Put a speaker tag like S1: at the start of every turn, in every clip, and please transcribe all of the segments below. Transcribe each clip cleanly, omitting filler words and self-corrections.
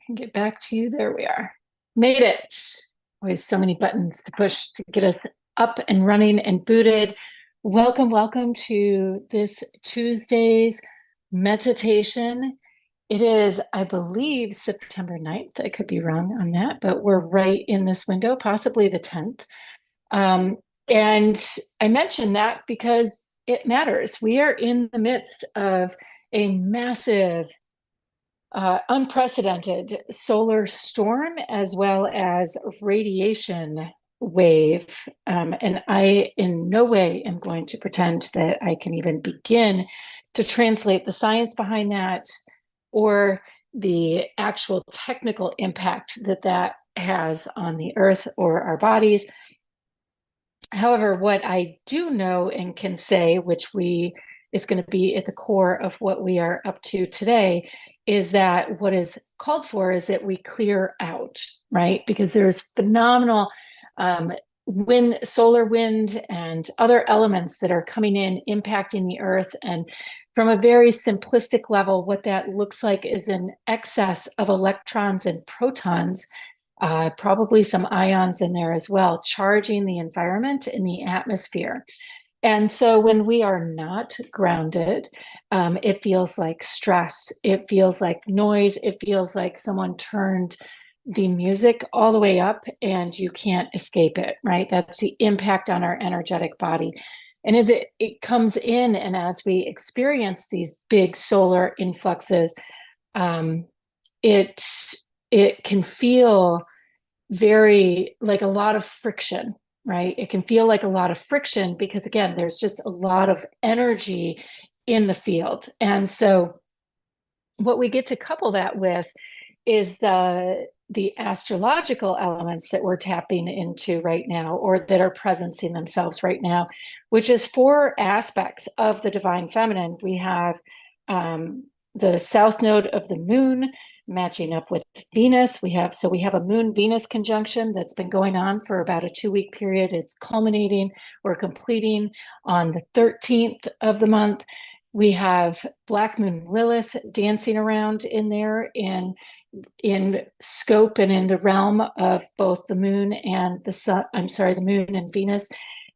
S1: can get back to you. There we are. Made it. Always so many buttons to push to get us up and running and booted. Welcome, welcome to this Tuesday's meditation. It is, I believe, September 9th. I could be wrong on that, but we're right in this window, possibly the 10th. And I mention that because it matters. We are in the midst of a massive unprecedented solar storm as well as radiation wave. And I, in no way, am going to pretend that I can even begin to translate the science behind that or the actual technical impact that that has on the earth or our bodies. However, what I do know and can say, which we is going to be at the core of what we are up to today, is that what is called for is that we clear out, right? Because there's phenomenal wind, solar wind, and other elements that are coming in, impacting the earth. And from a very simplistic level, what that looks like is an excess of electrons and protons, probably some ions in there as well, charging the environment in the atmosphere. And so when we are not grounded, it feels like stress. It feels like noise. It feels like someone turned the music all the way up and you can't escape it, right? That's the impact on our energetic body. And as it comes in and as we experience these big solar influxes, it it can feel very like a lot of friction, right? It can feel like a lot of friction because, again, there's just a lot of energy in the field. And so, what we get to couple that with is the astrological elements that we're tapping into right now, or that are presencing themselves right now, which is four aspects of the divine feminine. We have the south node of the moon matching up with Venus. We have a moon Venus conjunction that's been going on for about a 2-week period. It's culminating or completing on the 13th of the month. We have Black Moon Lilith dancing around in there in scope and in the realm of both the moon and the sun. I'm sorry, the moon and Venus,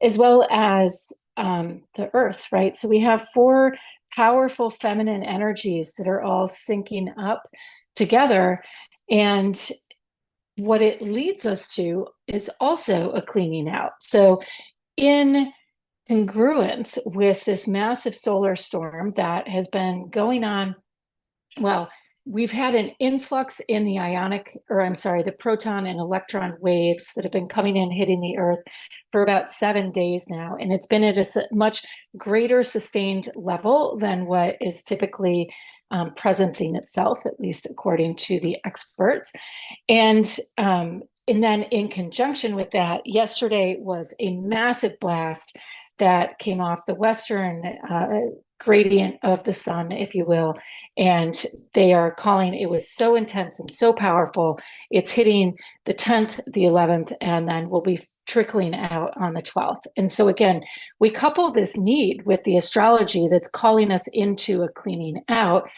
S1: as well as the earth, right? So we have four powerful feminine energies that are all syncing up together. And what it leads us to is also a cleaning out. So in congruence with this massive solar storm that has been going on, well, we've had an influx in the the proton and electron waves that have been coming in, hitting the earth for about 7 days now. And it's been at a much greater sustained level than what is typically presencing itself, at least according to the experts. And then in conjunction with that, yesterday was a massive blast that came off the western gradient of the sun, if you will. And they are calling it was so intense and so powerful. It's hitting the 10th, the 11th, and then will be trickling out on the 12th. And so again, we couple this need with the astrology that's calling us into a cleaning out,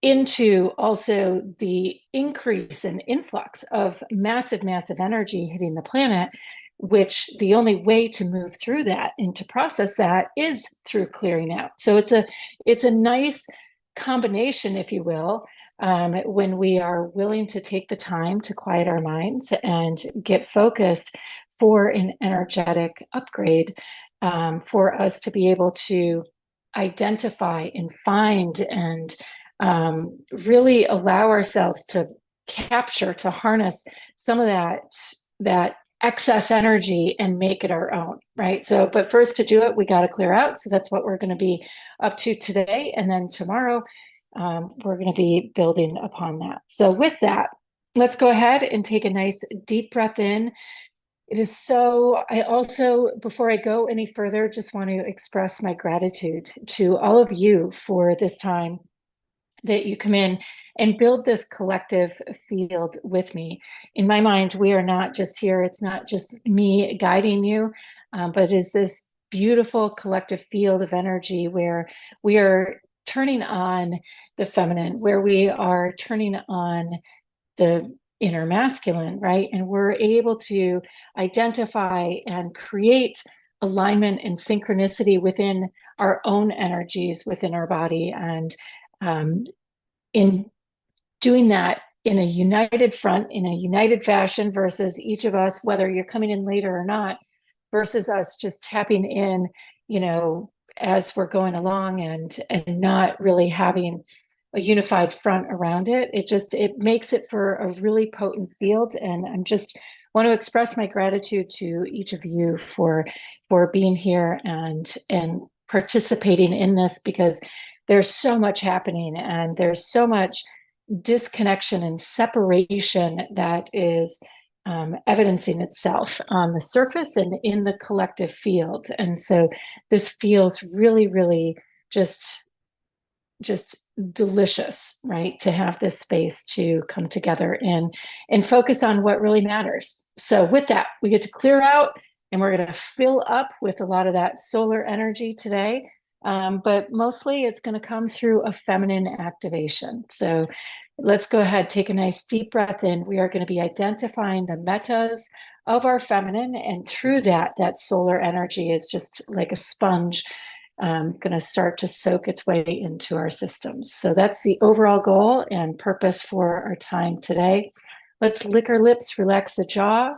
S1: into also the increase and influx of massive, massive energy hitting the planet, which the only way to move through that and to process that is through clearing out. So it's a nice combination, if you will, when we are willing to take the time to quiet our minds and get focused for an energetic upgrade, for us to be able to identify and find and really allow ourselves to capture, to harness some of that excess energy and make it our own, right? So, but first to do it, we got to clear out. So that's what we're going to be up to today. And then tomorrow, we're going to be building upon that. So with that, let's go ahead and take a nice deep breath in. I also, before I go any further, just want to express my gratitude to all of you for this time that you come in and build this collective field with me. In my mind, we are not just here, it's not just me guiding you, but it is this beautiful collective field of energy where we are turning on the feminine, where we are turning on the inner masculine, right? And we're able to identify and create alignment and synchronicity within our own energies within our body. And in doing that in a united front, in a united fashion, versus each of us, whether you're coming in later or not, versus us just tapping in, as we're going along and not really having a unified front around it. It makes it for a really potent field. And I'm just want to express my gratitude to each of you for being here and participating in this, because there's so much happening and there's so much disconnection and separation that is evidencing itself on the surface and in the collective field. And so this feels really, really just delicious, right? To have this space to come together and focus on what really matters. So with that, we get to clear out and we're going to fill up with a lot of that solar energy today. But mostly it's going to come through a feminine activation. So let's go ahead, take a nice deep breath in. We are going to be identifying the metas of our feminine, and through that solar energy is just like a sponge, going to start to soak its way into our systems. So that's the overall goal and purpose for our time today. Let's lick our lips, relax the jaw,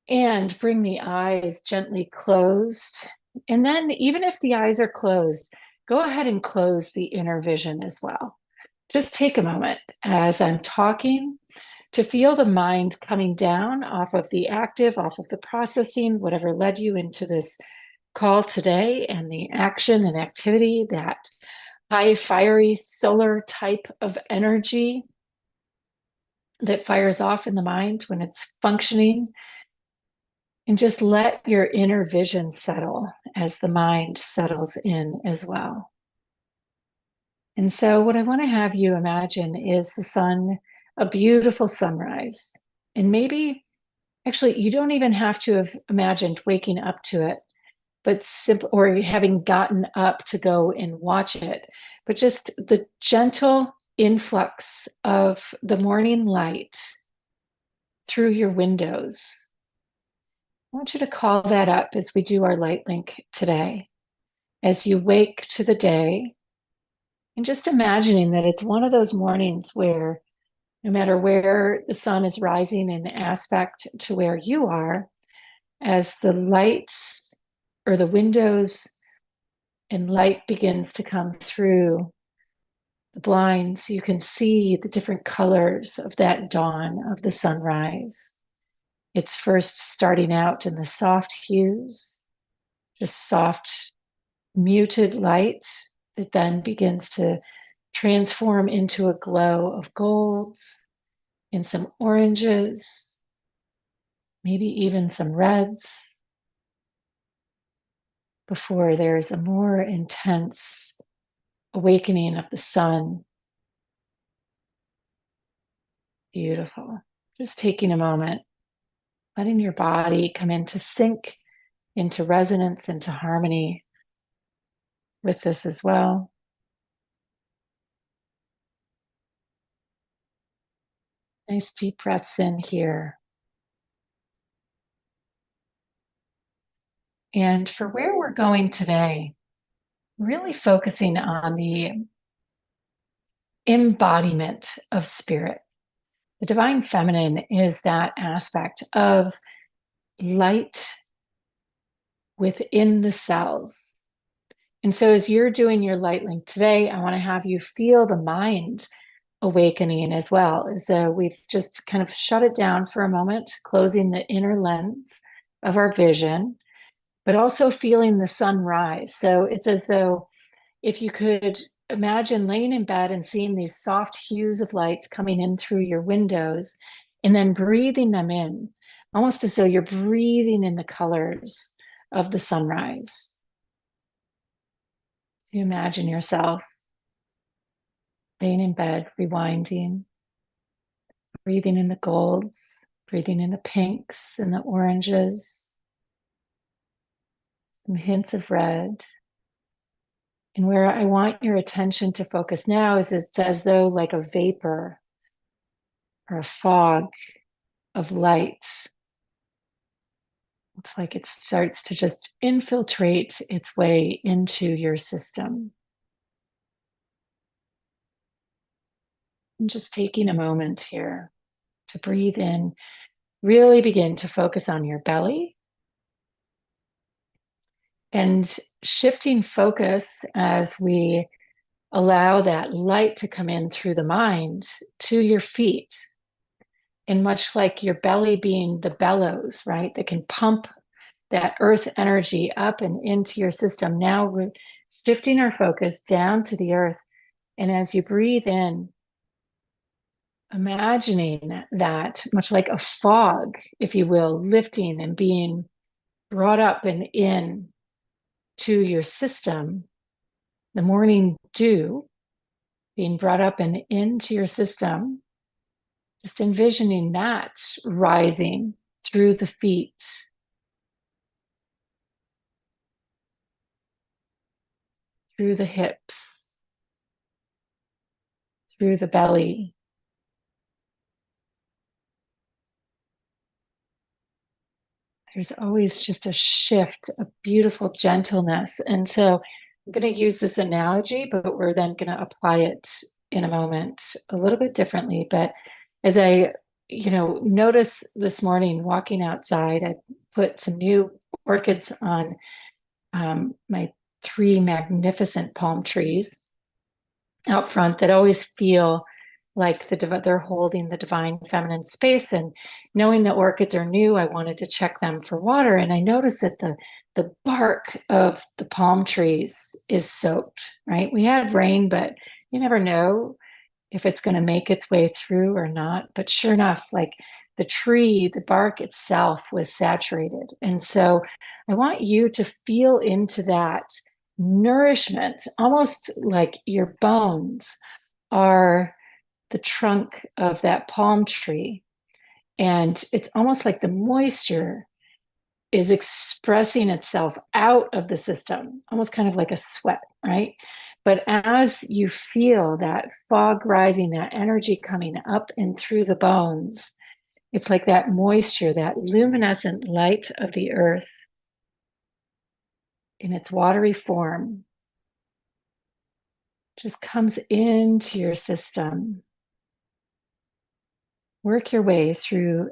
S1: and bring the eyes gently closed. And then even if the eyes are closed, go ahead and close the inner vision as well. Just take a moment as I'm talking to feel the mind coming down off of the active, off of the processing, whatever led you into this call today, and the action and activity, that high fiery solar type of energy that fires off in the mind when it's functioning. And just let your inner vision settle as the mind settles in as well. And so what I want to have you imagine is the sun, a beautiful sunrise. And maybe, actually, you don't even have to have imagined waking up to it, but simple, or having gotten up to go and watch it, but just the gentle influx of the morning light through your windows. I want you to call that up as we do our light link today. As you wake to the day, and just imagining that it's one of those mornings where no matter where the sun is rising in aspect to where you are, as the lights or the windows and light begins to come through the blinds, you can see the different colors of that dawn of the sunrise. It's first starting out in the soft hues, just soft, muted light that then begins to transform into a glow of golds and some oranges, maybe even some reds, before there's a more intense awakening of the sun. Beautiful. Just taking a moment, letting your body come into sync, into resonance, into harmony with this as well. Nice deep breaths in here. And for where we're going today, really focusing on the embodiment of spirit. The divine feminine is that aspect of light within the cells. And so as you're doing your light link today, I want to have you feel the mind awakening as well. So we've just kind of shut it down for a moment, closing the inner lens of our vision, but also feeling the sunrise. So it's as though if you could imagine laying in bed and seeing these soft hues of light coming in through your windows and then breathing them in, almost as though you're breathing in the colors of the sunrise. So you imagine yourself laying in bed, rewinding, breathing in the golds, breathing in the pinks and the oranges, some hints of red. And where I want your attention to focus now is it's as though like a vapor or a fog of light. Looks like it starts to just infiltrate its way into your system. And just taking a moment here to breathe in, really begin to focus on your belly and shifting focus as we allow that light to come in through the mind to your feet. And much like your belly being the bellows, right, that can pump that earth energy up and into your system. Now we're shifting our focus down to the earth. And as you breathe in, imagining that much like a fog, if you will, lifting and being brought up and in to your system, the morning dew being brought up and into your system, just envisioning that rising through the feet, through the hips, through the belly. There's always just a shift, a beautiful gentleness. And so I'm going to use this analogy, but we're then going to apply it in a moment a little bit differently. But as I, notice this morning walking outside, I put some new orchids on my 3 magnificent palm trees out front that always feel like they're holding the divine feminine space. And knowing the orchids are new, I wanted to check them for water. And I noticed that the bark of the palm trees is soaked, right? We had rain, but you never know if it's going to make its way through or not. But sure enough, like the tree, the bark itself was saturated. And so I want you to feel into that nourishment, almost like your bones are the trunk of that palm tree. And it's almost like the moisture is expressing itself out of the system, almost kind of like a sweat, right? But as you feel that fog rising, that energy coming up and through the bones, it's like that moisture, that luminescent light of the earth in its watery form just comes into your system. Work your way through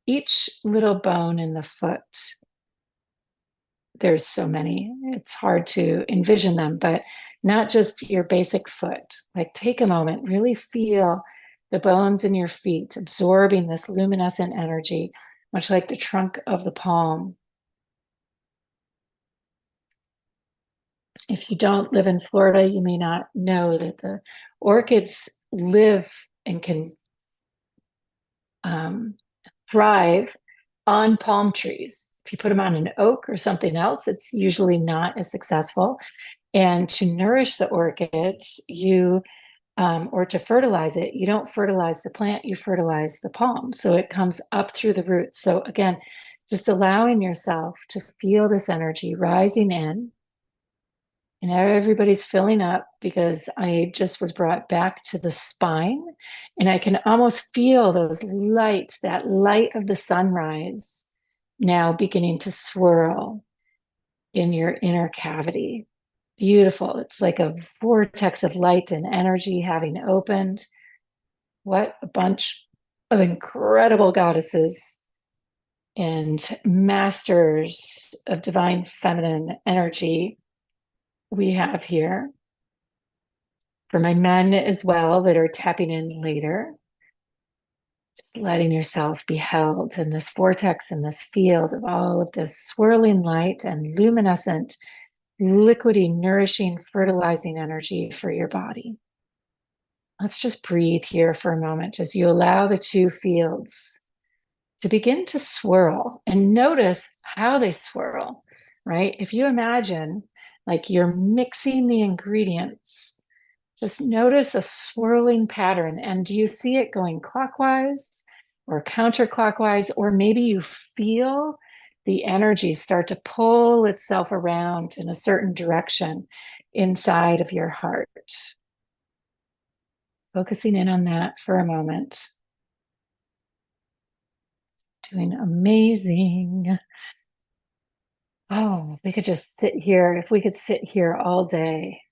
S1: each little bone in the foot. There's so many, it's hard to envision them, but not just your basic foot. Like take a moment, really feel the bones in your feet absorbing this luminescent energy, much like the trunk of the palm. If you don't live in Florida, you may not know that the orchids live and can thrive on palm trees. If you put them on an oak or something else, it's usually not as successful. And to nourish the orchids, or to fertilize it, you don't fertilize the plant, you fertilize the palm. So it comes up through the roots. So again, just allowing yourself to feel this energy rising in. And everybody's filling up because I just was brought back to the spine. And I can almost feel that light of the sunrise now beginning to swirl in your inner cavity. Beautiful. It's like a vortex of light and energy having opened. What a bunch of incredible goddesses and masters of divine feminine energy we have here. For my men as well that are tapping in later, just letting yourself be held in this vortex, in this field of all of this swirling light and luminescent, liquidy, nourishing, fertilizing energy for your body. Let's just breathe here for a moment as you allow the 2 fields to begin to swirl and notice how they swirl, right? If you imagine like you're mixing the ingredients, just notice a swirling pattern. And do you see it going clockwise or counterclockwise? Or maybe you feel the energy start to pull itself around in a certain direction inside of your heart. Focusing in on that for a moment. Doing amazing. Oh, we could just sit here. If we could sit here all day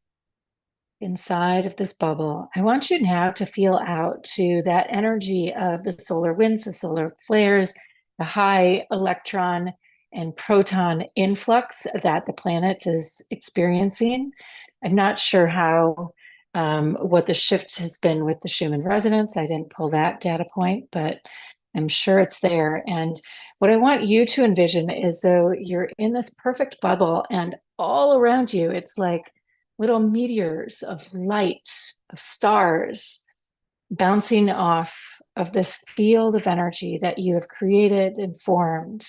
S1: inside of this bubble, I want you now to feel out to that energy of the solar winds, the solar flares, the high electron and proton influx that the planet is experiencing. I'm not sure how what the shift has been with the Schumann resonance. I didn't pull that data point, but I'm sure it's there. And what I want you to envision is though you're in this perfect bubble and all around you, it's like little meteors of light, of stars bouncing off of this field of energy that you have created and formed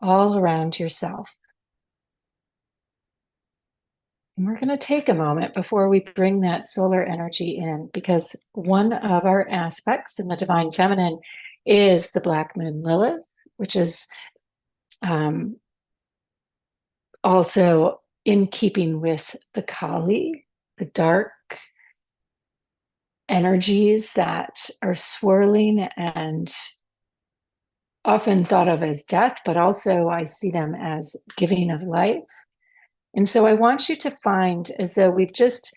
S1: all around yourself. And we're going to take a moment before we bring that solar energy in, because one of our aspects in the divine feminine is the black moon Lilith, which is also in keeping with the Kali, the dark energies that are swirling and often thought of as death, but also I see them as giving of life. And so I want you to find, as though we've just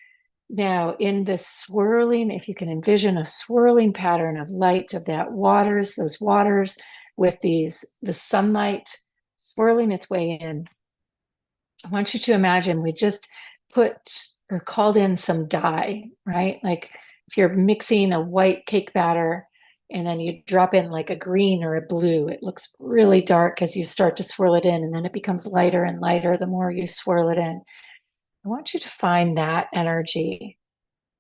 S1: now in this swirling, if you can envision a swirling pattern of light of that waters, those waters with the sunlight swirling its way in. I want you to imagine we just put or called in some dye, right? Like if you're mixing a white cake batter and then you drop in like a green or a blue, it looks really dark as you start to swirl it in, and then it becomes lighter and lighter the more you swirl it in. I want you to find that energy,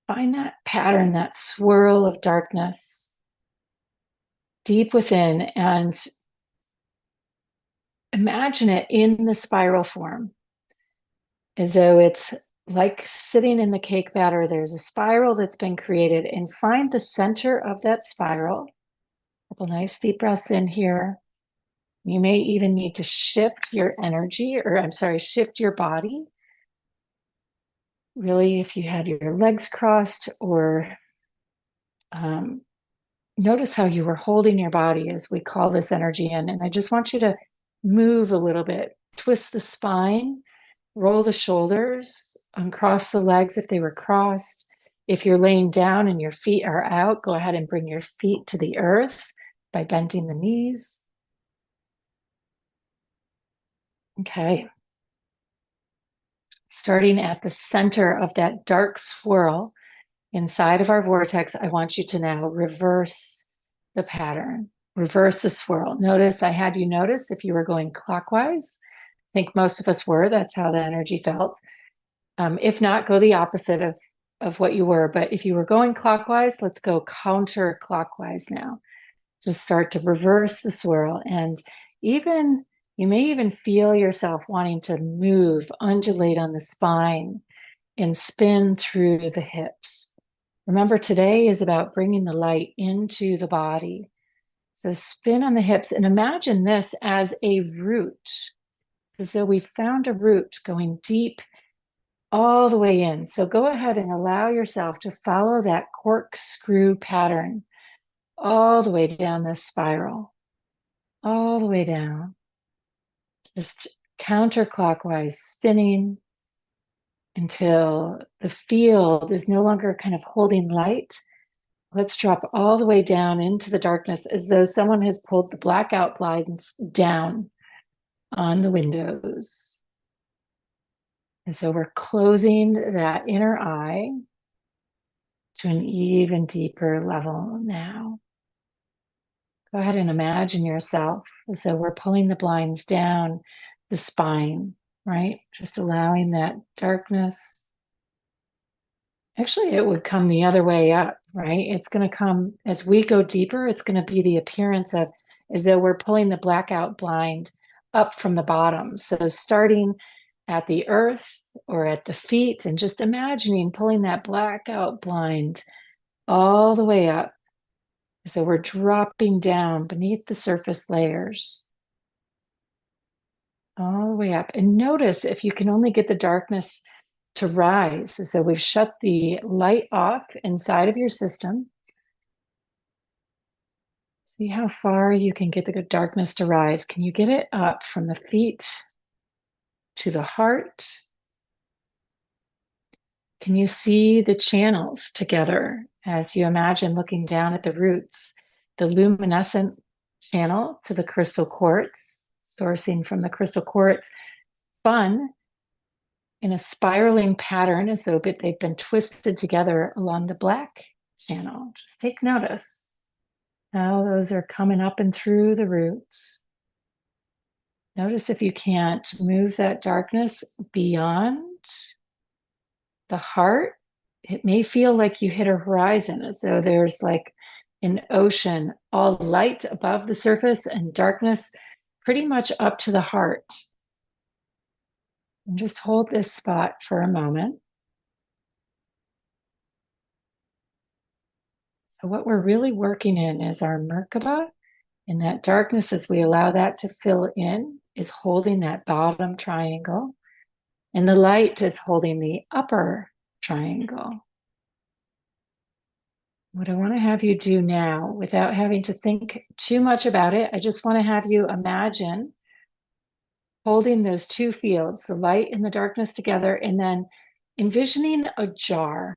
S1: find that pattern, that swirl of darkness deep within, and imagine it in the spiral form, as though it's like sitting in the cake batter. There's a spiral that's been created, and find the center of that spiral. A couple nice deep breaths in here. You may even need to shift your energy, or I'm sorry, shift your body. Really, if you had your legs crossed, or notice how you were holding your body as we call this energy in. And I just want you to move a little bit, twist the spine, roll the shoulders, uncross the legs if they were crossed. If you're laying down and your feet are out, go ahead and bring your feet to the earth by bending the knees. Okay. Starting at the center of that dark swirl inside of our vortex, I want you to now reverse the pattern, reverse the swirl. Notice I had you notice if you were going clockwise. I think most of us were. That's how the energy felt. If not, go the opposite of what you were. But if you were going clockwise, let's go counterclockwise now. Just start to reverse the swirl. And even you may even feel yourself wanting to move, undulate on the spine, and spin through the hips. Remember, today is about bringing the light into the body. So spin on the hips and imagine this as a root, as though we found a root going deep all the way in. So go ahead and allow yourself to follow that corkscrew pattern all the way down this spiral, all the way down, just counterclockwise spinning until the field is no longer kind of holding light. Let's drop all the way down into the darkness, as though someone has pulled the blackout blinds down on the windows. And so we're closing that inner eye to an even deeper level now. Go ahead and imagine yourself as though we're pulling the blinds down the spine, right? Just allowing that darkness. Actually, it would come the other way up, right? It's going to come as we go deeper. It's going to be the appearance of as though we're pulling the blackout blind up from the bottom. So starting at the earth or at the feet, and just imagining pulling that blackout blind all the way up. So we're dropping down beneath the surface layers, all the way up. And notice if you can only get the darkness to rise. So we've shut the light off inside of your system. See how far you can get the good darkness to rise. Can you get it up from the feet to the heart? Can you see the channels together as you imagine looking down at the roots, the luminescent channel to the crystal quartz, sourcing from the crystal quartz, spun in a spiraling pattern as though they've been twisted together along the black channel. Just take notice how those are coming up and through the roots. Notice if you can't move that darkness beyond the heart. It may feel like you hit a horizon, as though there's like an ocean, all light above the surface and darkness pretty much up to the heart. And just hold this spot for a moment. So what we're really working in is our Merkaba, and that darkness, as we allow that to fill in, is holding that bottom triangle, and the light is holding the upper triangle. What I want to have you do now, without having to think too much about it, I just want to have you imagine holding those two fields, the light and the darkness together, and then envisioning a jar.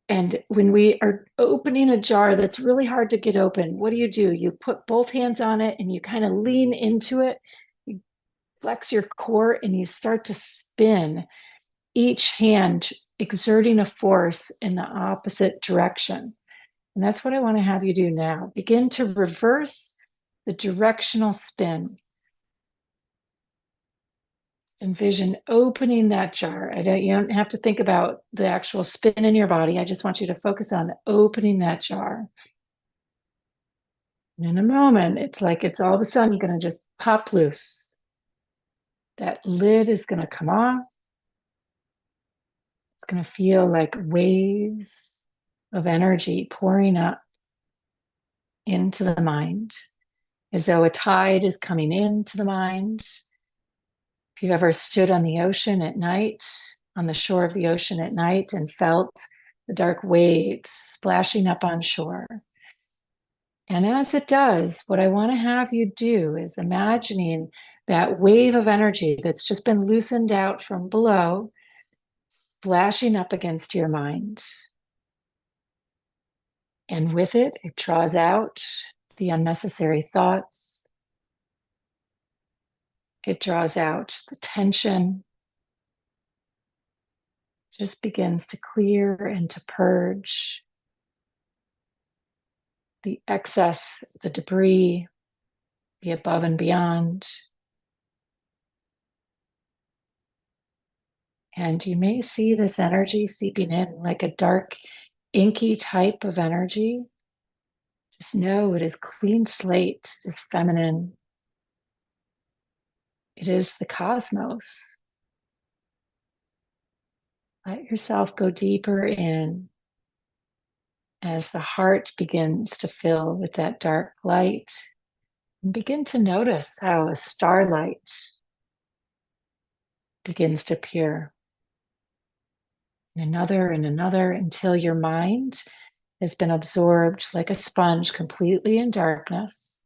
S1: And when we are opening a jar that's really hard to get open, what do? You put both hands on it and you kind of lean into it, you flex your core, and you start to spin each hand, exerting a force in the opposite direction. And that's what I want to have you do now. Begin to reverse the directional spin. Envision opening that jar. You don't have to think about the actual spin in your body. I just want you to focus on opening that jar. And in a moment, it's like it's all of a sudden going to just pop loose. That lid is going to come off. It's going to feel like waves of energy pouring up into the mind, as though a tide is coming into the mind. If you've ever stood on the ocean at night, on the shore of the ocean at night, and felt the dark waves splashing up on shore. And as it does, what I want to have you do is imagining that wave of energy that's just been loosened out from below, splashing up against your mind. And with it, it draws out the unnecessary thoughts. It draws out the tension, just begins to clear and to purge the excess, the debris, the above and beyond. And you may see this energy seeping in like a dark, inky type of energy. Just know it is clean slate, it is feminine. It is the cosmos. Let yourself go deeper in as the heart begins to fill with that dark light. And begin to notice how a starlight begins to appear. And another, until your mind has been absorbed like a sponge completely in darkness.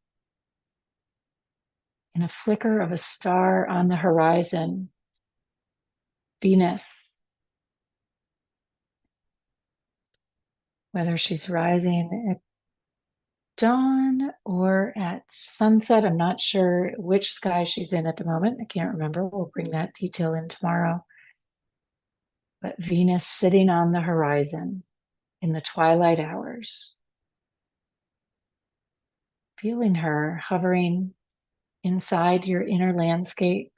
S1: In a flicker of a star on the horizon, Venus, whether she's rising at dawn or at sunset, I'm not sure which sky she's in at the moment. I can't remember. We'll bring that detail in tomorrow. But Venus sitting on the horizon in the twilight hours, feeling her hovering inside your inner landscape,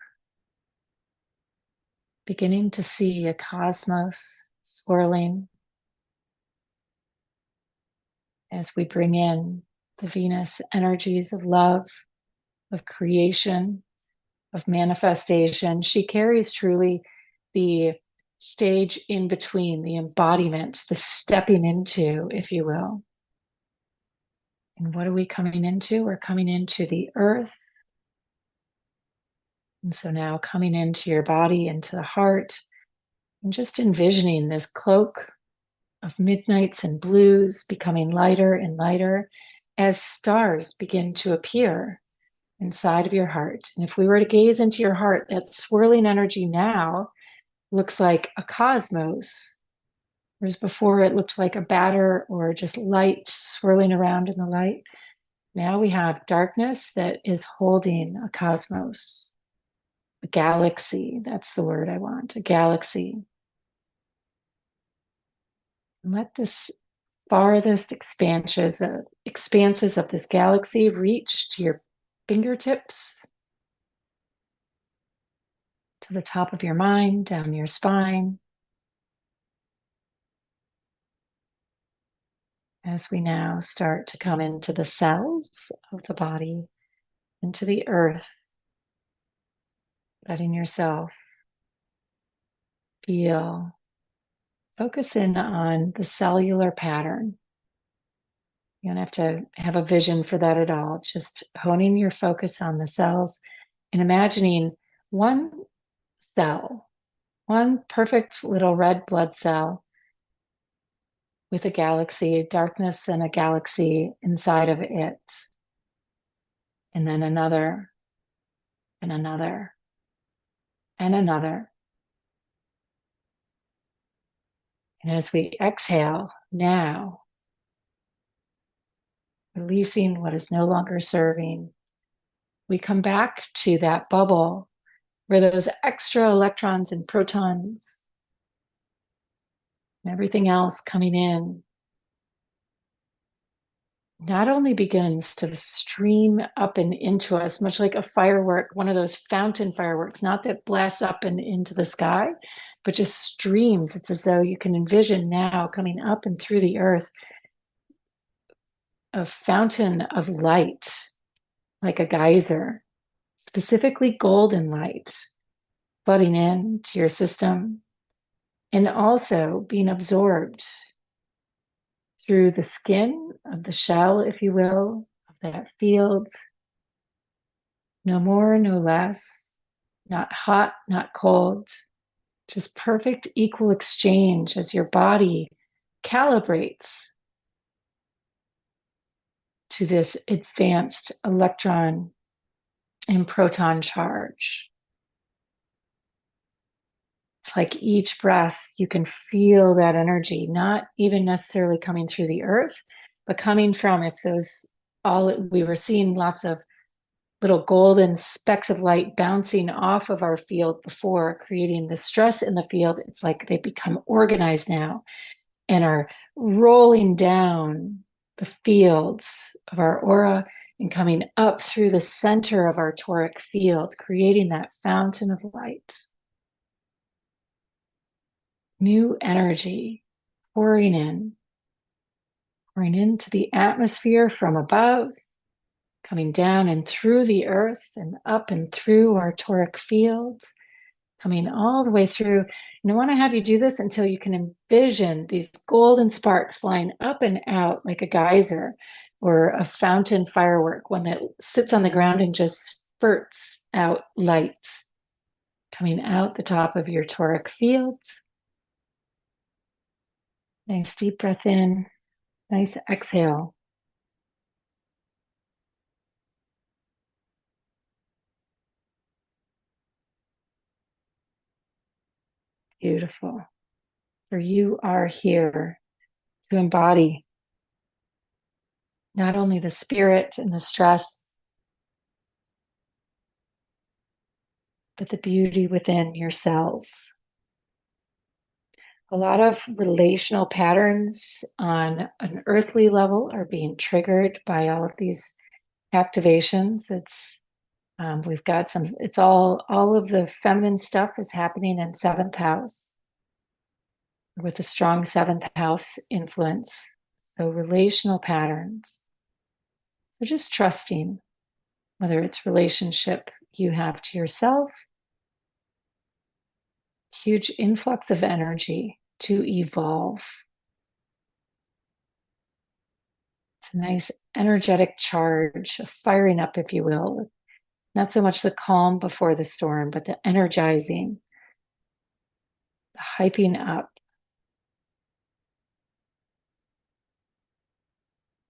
S1: beginning to see a cosmos swirling as we bring in the Venus energies of love, of creation, of manifestation. She carries truly the stage in between, the embodiment, the stepping into, if you will. And what are we coming into? We're coming into the earth. And so now coming into your body, into the heart, and just envisioning this cloak of midnights and blues becoming lighter and lighter as stars begin to appear inside of your heart. And if we were to gaze into your heart, that swirling energy now looks like a cosmos, whereas before it looked like a batter or just light swirling around in the light. Now we have darkness that is holding a cosmos, a galaxy. That's the word I want, a galaxy. And let this farthest expanses of this galaxy reach to your fingertips, to the top of your mind, down your spine. As we now start to come into the cells of the body, into the earth, letting yourself feel, focus in on the cellular pattern. You don't have to have a vision for that at all. Just honing your focus on the cells and imagining one cell, one perfect little red blood cell with a galaxy, darkness and a galaxy inside of it. And then another, and another, and another. And as we exhale now, releasing what is no longer serving, we come back to that bubble where those extra electrons and protons and everything else coming in not only begins to stream up and into us, much like a firework, one of those fountain fireworks, not that blasts up and into the sky, but just streams. It's as though you can envision now coming up and through the earth a fountain of light, like a geyser, specifically golden light, flooding into your system and also being absorbed through the skin of the shell, if you will, of that field. No more, no less, not hot, not cold, just perfect equal exchange as your body calibrates to this advanced electron and proton charge. It's like each breath, you can feel that energy, not even necessarily coming through the earth, but coming from, if those all we were seeing lots of little golden specks of light bouncing off of our field before, creating the stress in the field. It's like they become organized now and are rolling down the fields of our aura and coming up through the center of our toric field, creating that fountain of light. New energy pouring into the atmosphere from above, coming down and through the earth and up and through our toric field, coming all the way through. And I want to have you do this until you can envision these golden sparks flying up and out like a geyser or a fountain firework, one that sits on the ground and just spurts out light, coming out the top of your toric field. Nice deep breath in, nice exhale. Beautiful. For you are here to embody not only the spirit and the stress, but the beauty within your cells. A lot of relational patterns on an earthly level are being triggered by all of these activations. We've got some, it's all of the feminine stuff is happening in seventh house with a strong seventh house influence. So relational patterns. So just trusting, whether it's relationship you have to yourself, huge influx of energy to evolve. It's a nice energetic charge, a firing up, if you will. Not so much the calm before the storm, but the energizing, the hyping up.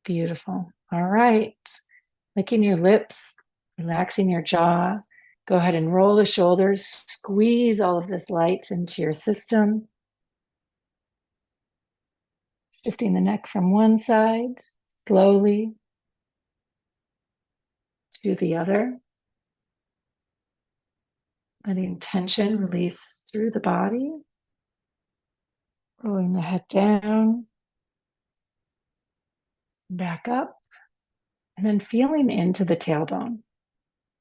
S1: Beautiful. All right. Licking your lips, relaxing your jaw. Go ahead and roll the shoulders, squeeze all of this light into your system. Shifting the neck from one side slowly to the other. Letting tension release through the body. Rolling the head down, back up, and then feeling into the tailbone.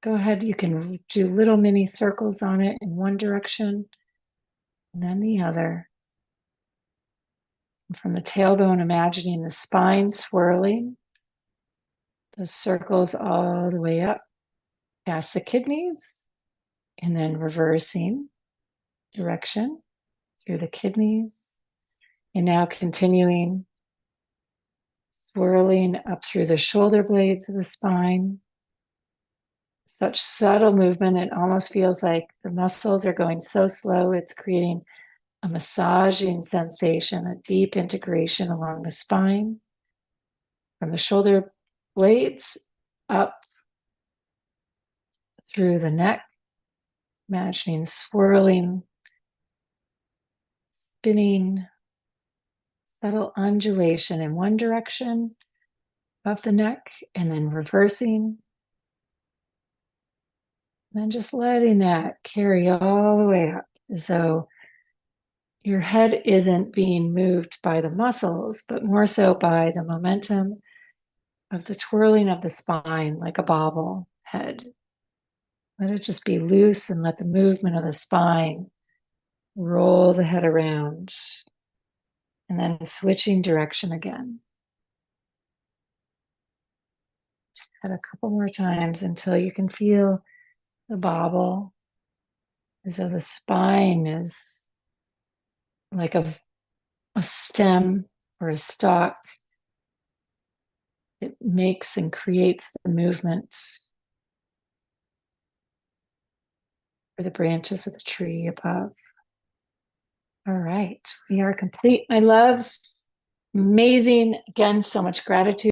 S1: Go ahead, you can do little mini circles on it in one direction and then the other. And from the tailbone, imagining the spine swirling, the circles all the way up past the kidneys, and then reversing direction through the kidneys. And now continuing swirling up through the shoulder blades of the spine. Such subtle movement, it almost feels like the muscles are going so slow, it's creating a massaging sensation, a deep integration along the spine, from the shoulder blades up through the neck, imagining swirling, spinning, subtle undulation in one direction of the neck, and then reversing. And then just letting that carry all the way up, as though your head isn't being moved by the muscles, but more so by the momentum of the twirling of the spine, like a bobble head. Let it just be loose and let the movement of the spine roll the head around, and then switching direction again. Head a couple more times until you can feel the bobble, as though the spine is like a stem or a stalk. It makes and creates the movement for the branches of the tree above. All right, we are complete, my loves. Amazing. Again, so much gratitude